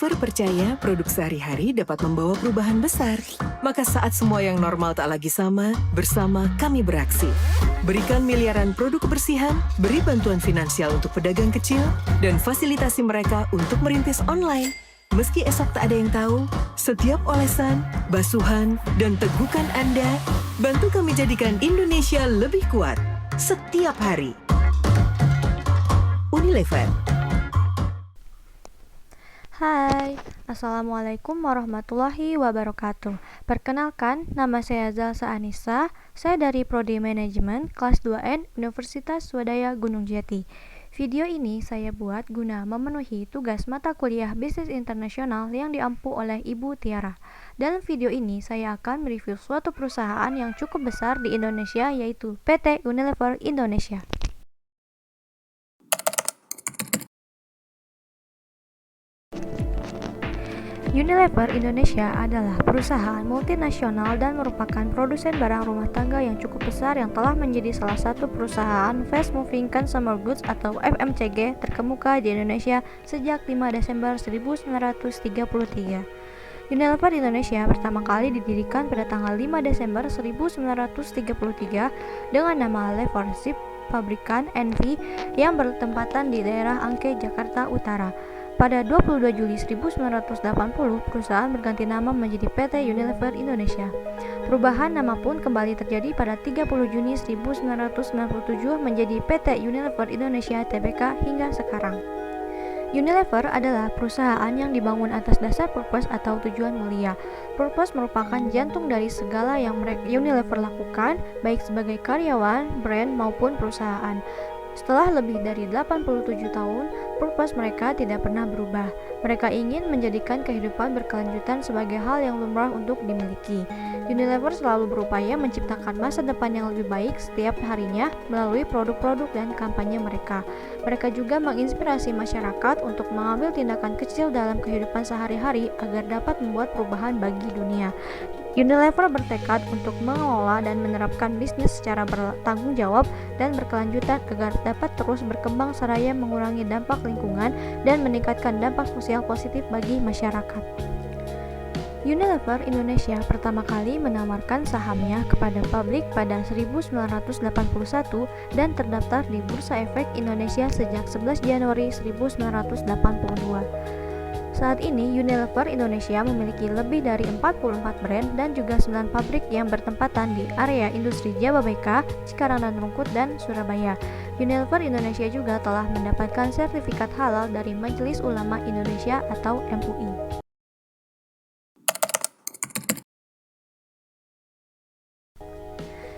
Unilever percaya produk sehari-hari dapat membawa perubahan besar. Maka saat semua yang normal tak lagi sama, bersama kami beraksi. Berikan miliaran produk kebersihan, beri bantuan finansial untuk pedagang kecil, dan fasilitasi mereka untuk merintis online. Meski esok tak ada yang tahu, setiap olesan, basuhan, dan tegukan Anda, bantu kami jadikan Indonesia lebih kuat setiap hari. Unilever. Hai, Assalamualaikum warahmatullahi wabarakatuh. Perkenalkan, nama saya Zalsa Anissa. Saya dari Prodi Manajemen kelas 2N Universitas Swadaya Gunung Jati. Video ini saya buat guna memenuhi tugas mata kuliah Bisnis Internasional yang diampu oleh Ibu Tiara. Dalam video ini saya akan mereview suatu perusahaan yang cukup besar di Indonesia, yaitu PT Unilever Indonesia. Unilever Indonesia adalah perusahaan multinasional dan merupakan produsen barang rumah tangga yang cukup besar yang telah menjadi salah satu perusahaan Fast Moving Consumer Goods atau FMCG terkemuka di Indonesia sejak 5 Desember 1933. Unilever Indonesia pertama kali didirikan pada tanggal 5 Desember 1933 dengan nama Leversip Pabrikan NV yang bertempatan di daerah Angke, Jakarta Utara. Pada 22 Juli 1980, perusahaan berganti nama menjadi PT Unilever Indonesia. Perubahan nama pun kembali terjadi pada 30 Juni 1997 menjadi PT Unilever Indonesia Tbk hingga sekarang. Unilever adalah perusahaan yang dibangun atas dasar purpose atau tujuan mulia. Purpose merupakan jantung dari segala yang Unilever lakukan, baik sebagai karyawan, brand, maupun perusahaan. Setelah lebih dari 87 tahun, purpose mereka tidak pernah berubah. Mereka ingin menjadikan kehidupan berkelanjutan sebagai hal yang lumrah untuk dimiliki. Unilever selalu berupaya menciptakan masa depan yang lebih baik setiap harinya melalui produk-produk dan kampanye mereka. Mereka juga menginspirasi masyarakat untuk mengambil tindakan kecil dalam kehidupan sehari-hari agar dapat membuat perubahan bagi dunia. Unilever bertekad untuk mengelola dan menerapkan bisnis secara bertanggung jawab dan berkelanjutan agar dapat terus berkembang seraya mengurangi dampak lingkungan dan meningkatkan dampak sosial positif bagi masyarakat. Unilever Indonesia pertama kali menawarkan sahamnya kepada publik pada 1981 dan terdaftar di Bursa Efek Indonesia sejak 11 Januari 1982. Saat ini, Unilever Indonesia memiliki lebih dari 44 brand dan juga 9 pabrik yang bertempatan di area industri Jababeka, Cikarang dan Rungkut, dan Surabaya. Unilever Indonesia juga telah mendapatkan sertifikat halal dari Majelis Ulama Indonesia atau MUI.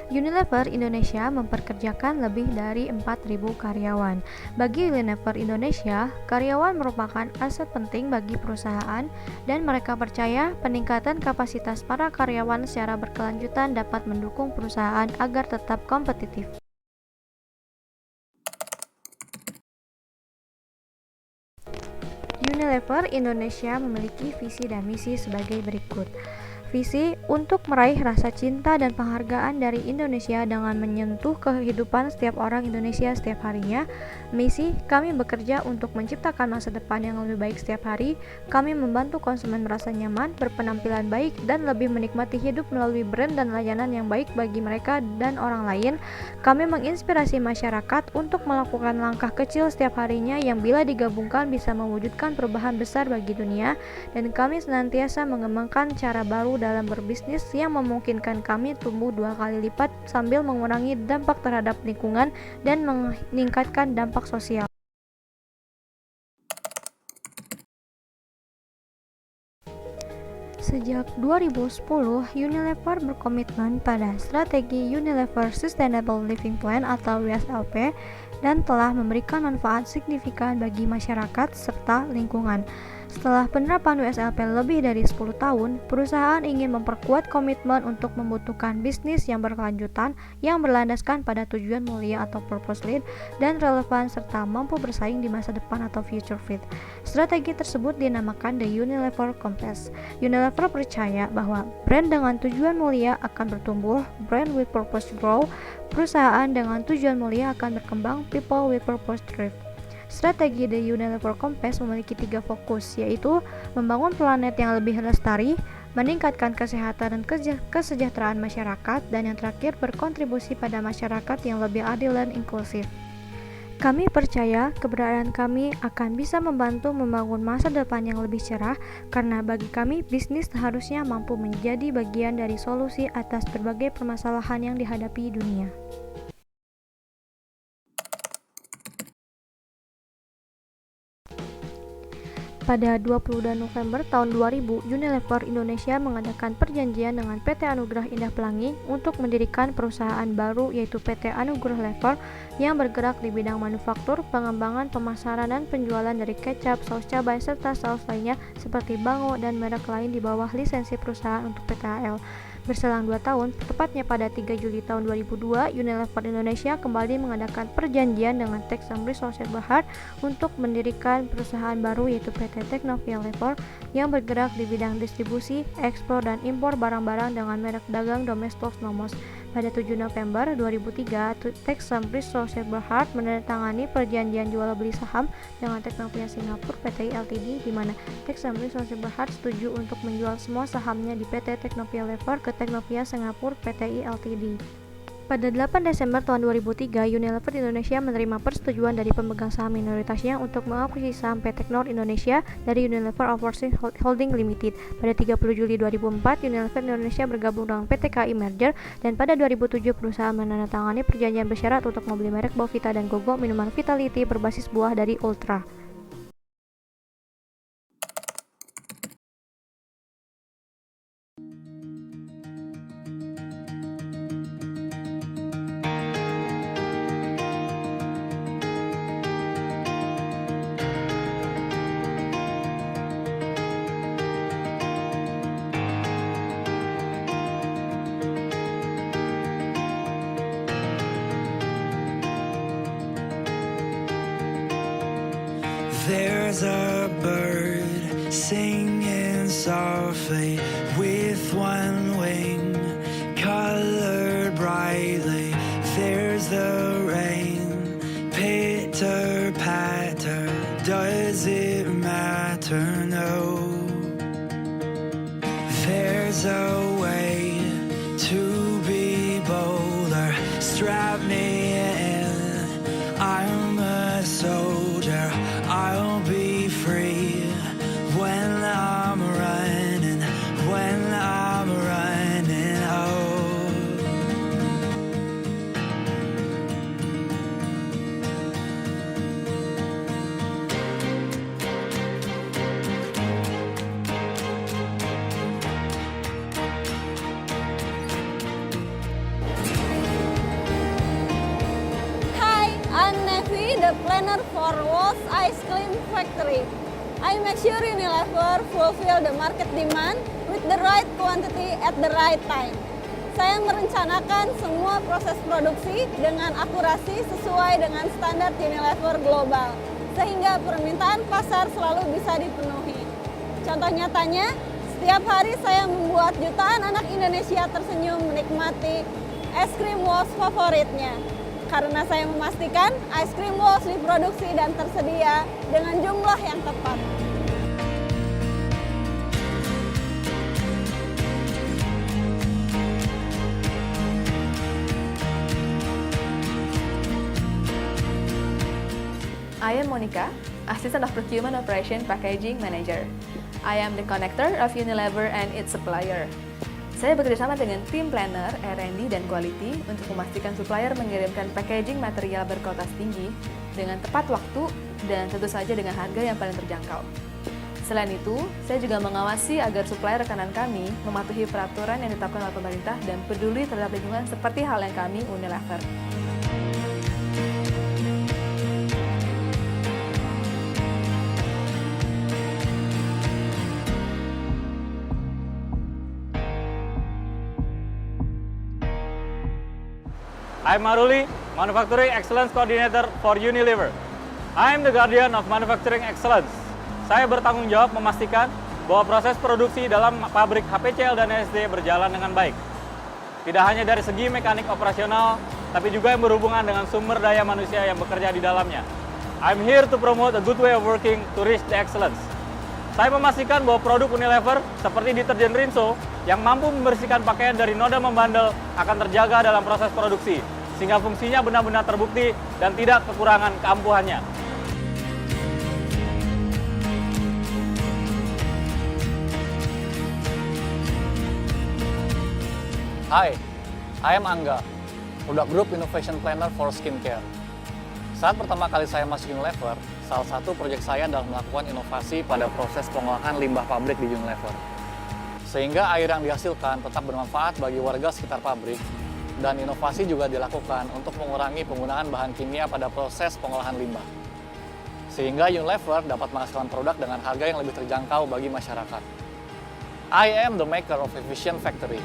Unilever Indonesia memperkerjakan lebih dari 4.000 karyawan. Bagi Unilever Indonesia, karyawan merupakan aset penting bagi perusahaan dan mereka percaya peningkatan kapasitas para karyawan secara berkelanjutan dapat mendukung perusahaan agar tetap kompetitif. Unilever Indonesia memiliki visi dan misi sebagai berikut. Visi untuk meraih rasa cinta dan penghargaan dari Indonesia dengan menyentuh kehidupan setiap orang Indonesia setiap harinya. Misi, kami bekerja untuk menciptakan masa depan yang lebih baik setiap hari. Kami membantu konsumen merasa nyaman, berpenampilan baik, dan lebih menikmati hidup melalui brand dan layanan yang baik bagi mereka dan orang lain. Kami menginspirasi masyarakat untuk melakukan langkah kecil setiap harinya yang bila digabungkan bisa mewujudkan perubahan besar bagi dunia. Dan kami senantiasa mengembangkan cara baru dalam berbisnis yang memungkinkan kami tumbuh 2 kali lipat sambil mengurangi dampak terhadap lingkungan dan meningkatkan dampak sosial. Sejak 2010, Unilever berkomitmen pada strategi Unilever Sustainable Living Plan atau USLP dan telah memberikan manfaat signifikan bagi masyarakat serta lingkungan. Setelah penerapan USLP lebih dari 10 tahun, perusahaan ingin memperkuat komitmen untuk membutuhkan bisnis yang berkelanjutan yang berlandaskan pada tujuan mulia atau purpose led dan relevan serta mampu bersaing di masa depan atau future fit. Strategi tersebut dinamakan The Unilever Compass. Unilever percaya bahwa brand dengan tujuan mulia akan bertumbuh, brand with purpose grow, perusahaan dengan tujuan mulia akan berkembang, people with purpose thrive. Strategi The Unilever Compass memiliki 3 fokus, yaitu membangun planet yang lebih lestari, meningkatkan kesehatan dan kesejahteraan masyarakat, dan yang terakhir berkontribusi pada masyarakat yang lebih adil dan inklusif. Kami percaya keberadaan kami akan bisa membantu membangun masa depan yang lebih cerah, karena bagi kami bisnis seharusnya mampu menjadi bagian dari solusi atas berbagai permasalahan yang dihadapi dunia. Pada 22 November tahun 2000, Unilever Indonesia mengadakan perjanjian dengan PT Anugrah Indah Pelangi untuk mendirikan perusahaan baru, yaitu PT Anugrah Lever, yang bergerak di bidang manufaktur, pengembangan, pemasaran, dan penjualan dari kecap, saus cabai, serta saus lainnya seperti Bango dan merek lain di bawah lisensi perusahaan untuk PT AL. Berselang 2 tahun, tepatnya pada 3 Juli tahun 2002, Unilever Indonesia kembali mengadakan perjanjian dengan Texam Resources Berhad untuk mendirikan perusahaan baru, yaitu PT Teknovia Lever, yang bergerak di bidang distribusi, ekspor, dan impor barang-barang dengan merek dagang Domestos Nomos. Pada 7 November 2003, Texam Resources Berhad menandatangani perjanjian jual beli saham dengan Teknovia Singapura PTI Ltd, di mana Texam Resources Berhad setuju untuk menjual semua sahamnya di PT Teknovia Lever ke Teknovia Singapura PTI Ltd. Pada 8 Desember tahun 2003, Unilever Indonesia menerima persetujuan dari pemegang saham minoritasnya untuk mengakuisisi saham PT Knorr Indonesia dari Unilever Overseas Holding Limited. Pada 30 Juli 2004, Unilever Indonesia bergabung dengan PT KI Merger, dan pada 2007 perusahaan menandatangani perjanjian bersyarat untuk membeli merek Bovita dan Gogo, minuman Vitality berbasis buah dari Ultra. There's a bird singing softly with one wing colored brightly. There's the rain, pitter patter. Does it matter? No. There's a way to be bolder. Strap me in. I'm a soldier. I'll be free when I'm running, oh. Hi, I'm Nevi, the planner for Walls Ice Cream Factory. I make sure Unilever fulfill the market demand with the right quantity at the right time. Saya merencanakan semua proses produksi dengan akurasi sesuai dengan standar Unilever global, sehingga permintaan pasar selalu bisa dipenuhi. Contoh nyatanya, setiap hari saya membuat jutaan anak Indonesia tersenyum menikmati es krim Walls favoritnya. Karena saya memastikan es krim Walls diproduksi dan tersedia dengan jumlah yang tepat. I am Monica, Assistant of Procurement Operation Packaging Manager. I am the connector of Unilever and its supplier. Saya bekerjasama dengan tim planner, R&D, dan quality untuk memastikan supplier mengirimkan packaging material berkualitas tinggi dengan tepat waktu dan tentu saja dengan harga yang paling terjangkau. Selain itu, saya juga mengawasi agar supplier rekanan kami mematuhi peraturan yang ditetapkan oleh pemerintah dan peduli terhadap lingkungan seperti halnya kami Unilever. I'm Maruli, Manufacturing Excellence Coordinator for Unilever. I'm the guardian of manufacturing excellence. Saya bertanggung jawab memastikan bahwa proses produksi dalam pabrik HPCL dan SD berjalan dengan baik. Tidak hanya dari segi mekanik operasional, tapi juga yang berhubungan dengan sumber daya manusia yang bekerja di dalamnya. I'm here to promote a good way of working to reach the excellence. Saya memastikan bahwa produk Unilever seperti deterjen Rinso yang mampu membersihkan pakaian dari noda membandel akan terjaga dalam proses produksi, sehingga fungsinya benar-benar terbukti dan tidak kekurangan keampuhannya. Hi, I am Angga, Product Group Innovation Planner for Skincare. Saat pertama kali saya masuk Unilever, salah satu proyek saya adalah melakukan inovasi pada proses pengolahan limbah pabrik di Unilever. Sehingga air yang dihasilkan tetap bermanfaat bagi warga sekitar pabrik, dan inovasi juga dilakukan untuk mengurangi penggunaan bahan kimia pada proses pengolahan limbah. Sehingga Unilever dapat menghasilkan produk dengan harga yang lebih terjangkau bagi masyarakat. I am the maker of efficient factory.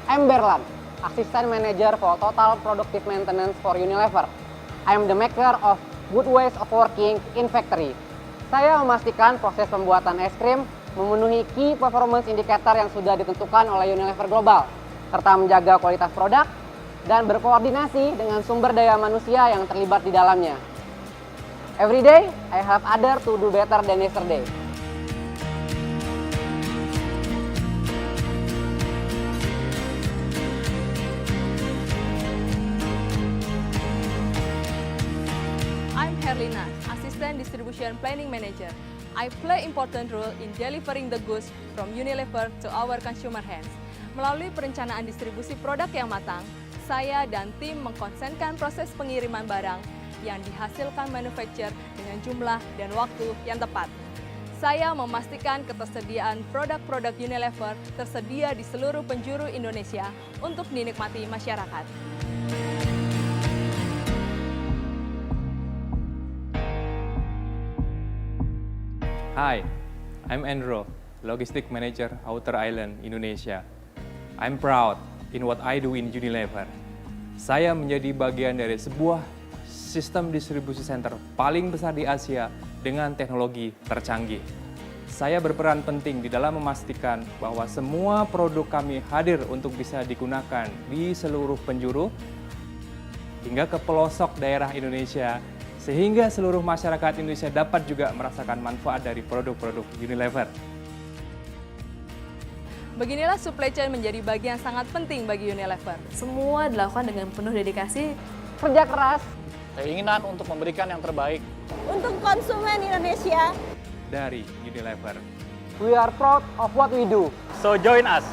I'm Berlan, Assistant Manager for Total Productive Maintenance for Unilever. I am the maker of good ways of working in factory. Saya memastikan proses pembuatan es krim memenuhi key performance indicator yang sudah ditentukan oleh Unilever Global, serta menjaga kualitas produk dan berkoordinasi dengan sumber daya manusia yang terlibat di dalamnya. Every day, I help others to do better than yesterday. I'm Herlina, Assistant Distribution Planning Manager. I play important role in delivering the goods from Unilever to our consumer hands. Melalui perencanaan distribusi produk yang matang, saya dan tim mengkonsenkan proses pengiriman barang yang dihasilkan manufacturer dengan jumlah dan waktu yang tepat. Saya memastikan ketersediaan produk-produk Unilever tersedia di seluruh penjuru Indonesia untuk dinikmati masyarakat. Hi, I'm Andrew, Logistic Manager Outer Island, Indonesia. I'm proud in what I do in Unilever. Saya menjadi bagian dari sebuah sistem distribusi center paling besar di Asia dengan teknologi tercanggih. Saya berperan penting di dalam memastikan bahwa semua produk kami hadir untuk bisa digunakan di seluruh penjuru hingga ke pelosok daerah Indonesia, sehingga seluruh masyarakat Indonesia dapat juga merasakan manfaat dari produk-produk Unilever. Beginilah supply chain menjadi bagian sangat penting bagi Unilever. Semua dilakukan dengan penuh dedikasi. Kerja keras, Keinginan untuk memberikan yang terbaik. Untuk konsumen Indonesia, Dari Unilever. we are proud of what we do. So join us!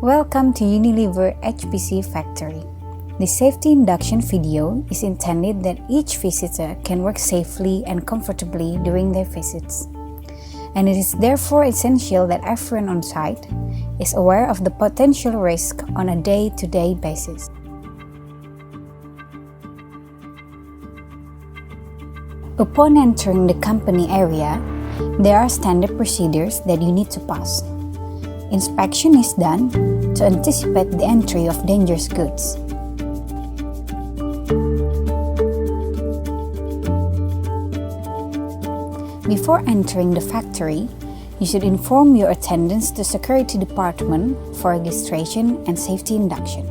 Welcome to Unilever HPC Factory. The safety induction video is intended that each visitor can work safely and comfortably during their visits. And it is therefore essential that everyone on site is aware of the potential risk on a day-to-day basis. Upon entering the company area, there are standard procedures that you need to pass. Inspection is done to anticipate the entry of dangerous goods. Before entering the factory, you should inform your attendants to security department for registration and safety induction.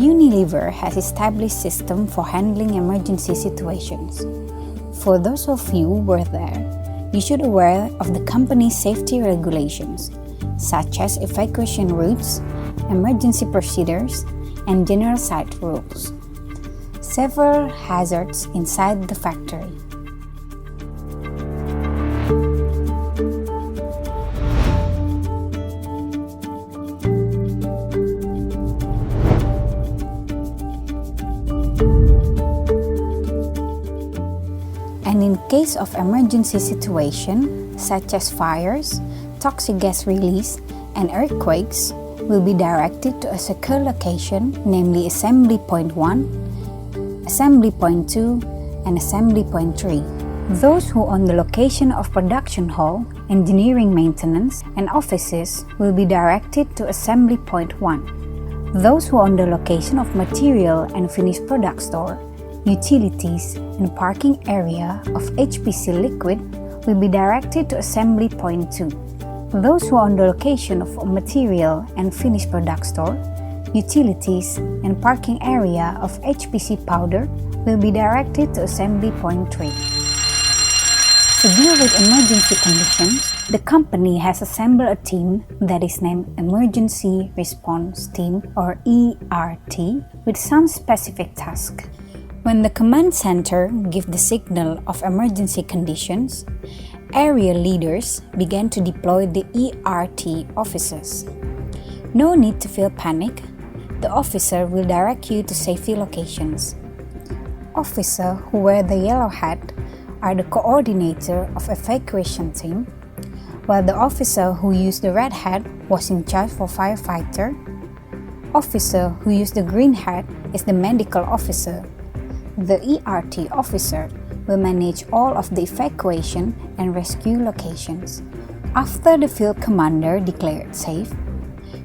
Unilever has established system for handling emergency situations. For those of you who were there, you should aware of the company's safety regulations, such as evacuation routes, emergency procedures, and general site rules. Several hazards inside the factory. And in case of emergency situation, such as fires, toxic gas release, and earthquakes, will be directed to a secure location, namely Assembly Point 1, Assembly Point 2, and Assembly Point 3. Those who on the location of production hall, engineering maintenance, and offices will be directed to Assembly Point 1. Those who on the location of material and finished product store, utilities, and parking area of HPC Liquid will be directed to Assembly Point 2. Those who are on the location of material and finished product store, utilities, and parking area of HPC Powder will be directed to Assembly Point 3. To deal with emergency conditions, the company has assembled a team that is named Emergency Response Team or ERT with some specific tasks. When the command center gives the signal of emergency conditions, area leaders began to deploy the ERT officers. No need to feel panic. The officer will direct you to safety locations. Officers who wear the yellow hat are the coordinator of evacuation team, while the officer who used the red hat was in charge for firefighter. Officer who used the green hat is the medical officer. The ERT officer will manage all of the evacuation and rescue locations. After the field commander declared safe,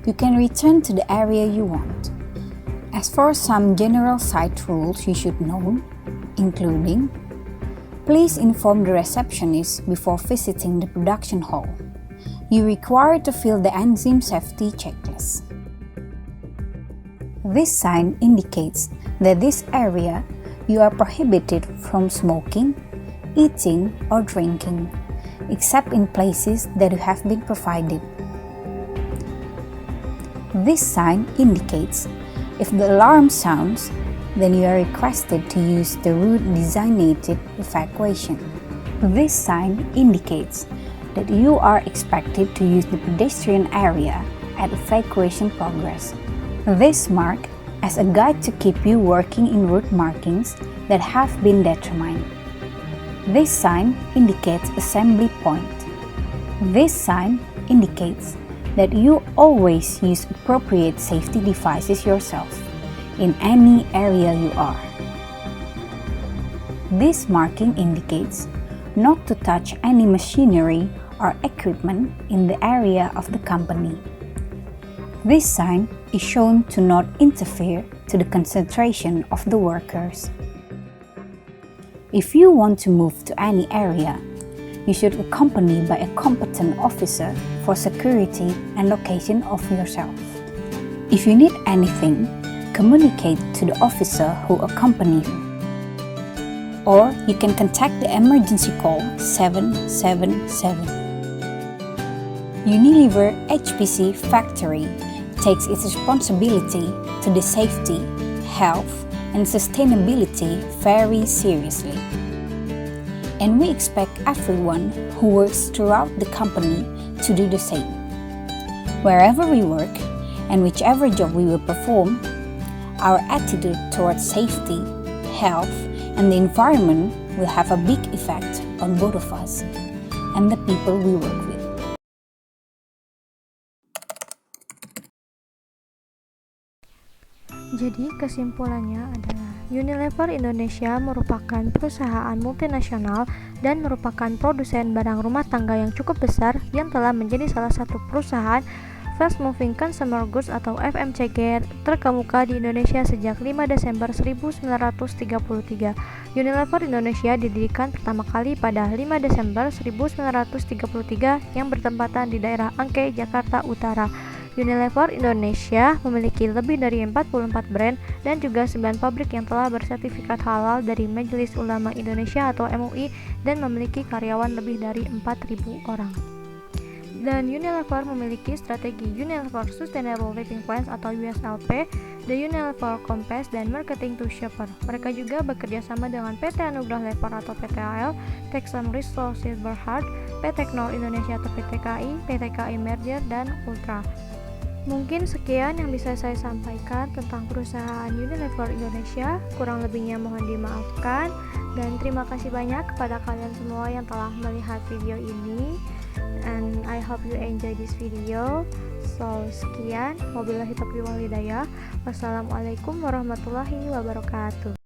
you can return to the area you want. As for some general site rules you should know, including: please inform the receptionist before visiting the production hall. You are required to fill the enzyme safety checklist. This sign indicates that this area you are prohibited from smoking, eating, or drinking, except in places that you have been provided. This sign indicates if the alarm sounds, then you are requested to use the route designated evacuation. This sign indicates that you are expected to use the pedestrian area at evacuation progress. This mark as a guide to keep you working in route markings that have been determined. This sign indicates assembly point. This sign indicates that you always use appropriate safety devices yourself in any area you are. This marking indicates not to touch any machinery or equipment in the area of the company. This sign is shown to not interfere to the concentration of the workers. If you want to move to any area, you should accompany by a competent officer for security and location of yourself. If you need anything, communicate to the officer who accompanies you. or you can contact the emergency call 777. Unilever HPC factory takes its responsibility to the safety, health, and sustainability very seriously. And we expect everyone who works throughout the company to do the same. Wherever we work and whichever job we will perform, our attitude towards safety, health, and the environment will have a big effect on both of us and the people we work with. Jadi kesimpulannya adalah Unilever Indonesia merupakan perusahaan multinasional dan merupakan produsen barang rumah tangga yang cukup besar yang telah menjadi salah satu perusahaan Fast Moving Consumer Goods atau FMCG terkemuka di Indonesia sejak 5 Desember 1933. Unilever Indonesia didirikan pertama kali pada 5 Desember 1933 yang bertempatan di daerah Angke, Jakarta Utara. Unilever Indonesia memiliki lebih dari 44 brand dan juga 9 pabrik yang telah bersertifikat halal dari Majelis Ulama Indonesia atau MUI dan memiliki karyawan lebih dari 4.000 orang. Dan Unilever memiliki strategi Unilever Sustainable Living Plans atau USLP, The Unilever Compass, dan Marketing to Shopper. Mereka juga bekerja sama dengan PT Anugrah Lever atau PTAL, Texam Resources Berhad, PT Knorr Indonesia atau PTKI, PTKI Merger, dan Ultra. Mungkin sekian yang bisa saya sampaikan tentang perusahaan Unilever Indonesia. Kurang lebihnya mohon dimaafkan. Dan terima kasih banyak kepada kalian semua yang telah melihat video ini. And I hope you enjoy this video. So sekian, wabillahi taufiq wal hidayah. Wassalamualaikum warahmatullahi wabarakatuh.